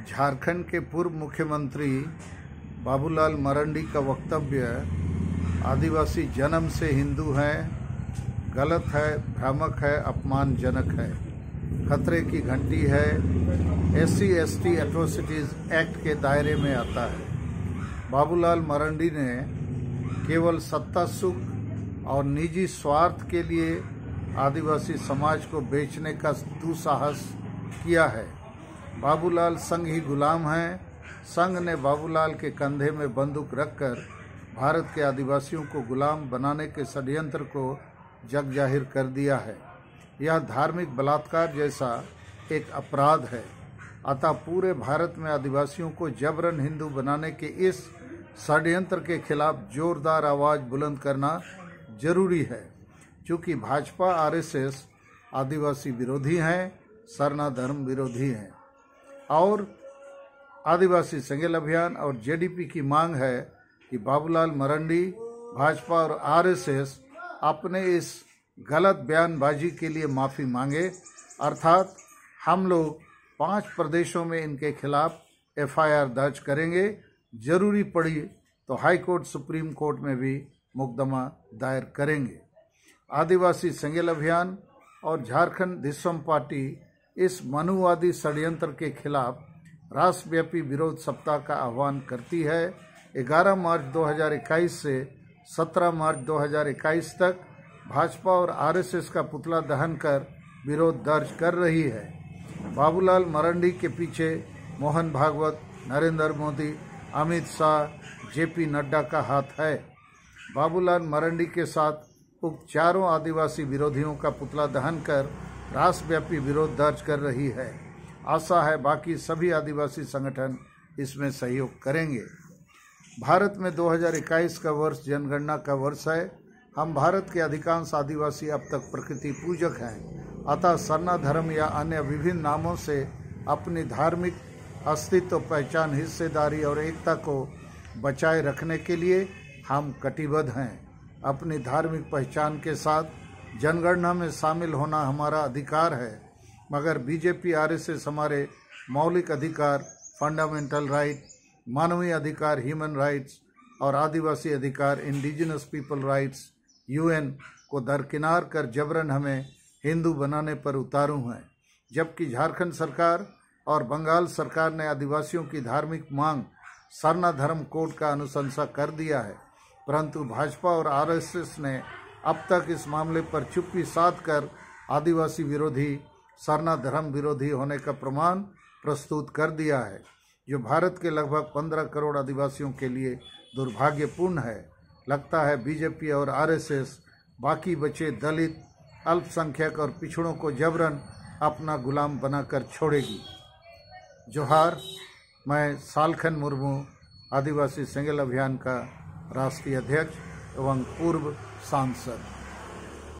झारखंड के पूर्व मुख्यमंत्री बाबूलाल मरांडी का वक्तव्य आदिवासी जन्म से हिंदू हैं गलत है, भ्रामक है, अपमानजनक है, खतरे की घंटी है, SC/ST एट्रोसिटीज एक्ट के दायरे में आता है। बाबूलाल मरांडी ने केवल सत्ता सुख और निजी स्वार्थ के लिए आदिवासी समाज को बेचने का दुस्साहस किया है। बाबूलाल संघ ही गुलाम हैं। संघ ने बाबूलाल के कंधे में बंदूक रखकर भारत के आदिवासियों को गुलाम बनाने के षड्यंत्र को जग जाहिर कर दिया है। यह धार्मिक बलात्कार जैसा एक अपराध है। अतः पूरे भारत में आदिवासियों को जबरन हिंदू बनाने के इस षड्यंत्र के खिलाफ जोरदार आवाज बुलंद करना जरूरी है। चूंकि भाजपा RSS आदिवासी विरोधी हैं, सरना धर्म विरोधी हैं और आदिवासी संगेल अभियान और JDP की मांग है कि बाबूलाल मरांडी, भाजपा और RSS अपने इस गलत बयानबाजी के लिए माफ़ी मांगे। अर्थात हम लोग 5 प्रदेशों में इनके खिलाफ FIR दर्ज करेंगे। जरूरी पड़ी तो हाई कोर्ट, सुप्रीम कोर्ट में भी मुकदमा दायर करेंगे। आदिवासी संगेल अभियान और झारखंड दिसम पार्टी इस मनुवादी षड्यंत्र के खिलाफ राष्ट्रव्यापी विरोध सप्ताह का आह्वान करती है। 11 मार्च 2021 से 17 मार्च 2021 तक भाजपा और RSS का पुतला दहन कर विरोध दर्ज कर रही है। बाबूलाल मरांडी के पीछे मोहन भागवत, नरेंद्र मोदी, अमित शाह, JP नड्डा का हाथ है। बाबूलाल मरांडी के साथ उक्त चारों आदिवासी विरोधियों का पुतला दहन कर राष्ट्रव्यापी विरोध दर्ज कर रही है। आशा है बाकी सभी आदिवासी संगठन इसमें सहयोग करेंगे। भारत में 2021 का वर्ष जनगणना का वर्ष है। हम भारत के अधिकांश आदिवासी अब तक प्रकृति पूजक हैं। अतः सरना धर्म या अन्य विभिन्न नामों से अपनी धार्मिक अस्तित्व, पहचान, हिस्सेदारी और एकता को बचाए रखने के लिए हम कटिबद्ध हैं। अपनी धार्मिक पहचान के साथ जनगणना में शामिल होना हमारा अधिकार है, मगर BJP RSS हमारे मौलिक अधिकार, फंडामेंटल राइट, मानवीय अधिकार, ह्यूमन राइट्स और आदिवासी अधिकार, इंडिजिनस पीपल राइट्स, UN को दरकिनार कर जबरन हमें हिंदू बनाने पर उतारू हैं। जबकि झारखंड सरकार और बंगाल सरकार ने आदिवासियों की धार्मिक मांग सरना धर्म कोड का अनुशंसा कर दिया है, परंतु भाजपा और RSS ने अब तक इस मामले पर चुप्पी साध कर आदिवासी विरोधी, सरना धर्म विरोधी होने का प्रमाण प्रस्तुत कर दिया है, जो भारत के लगभग 15 करोड़ आदिवासियों के लिए दुर्भाग्यपूर्ण है। लगता है BJP और RSS बाकी बचे दलित, अल्पसंख्यक और पिछड़ों को जबरन अपना गुलाम बनाकर छोड़ेगी। जोहार। मैं सालखन मुर्मू, आदिवासी संगेल अभियान का राष्ट्रीय अध्यक्ष एवं पूर्व सांसद।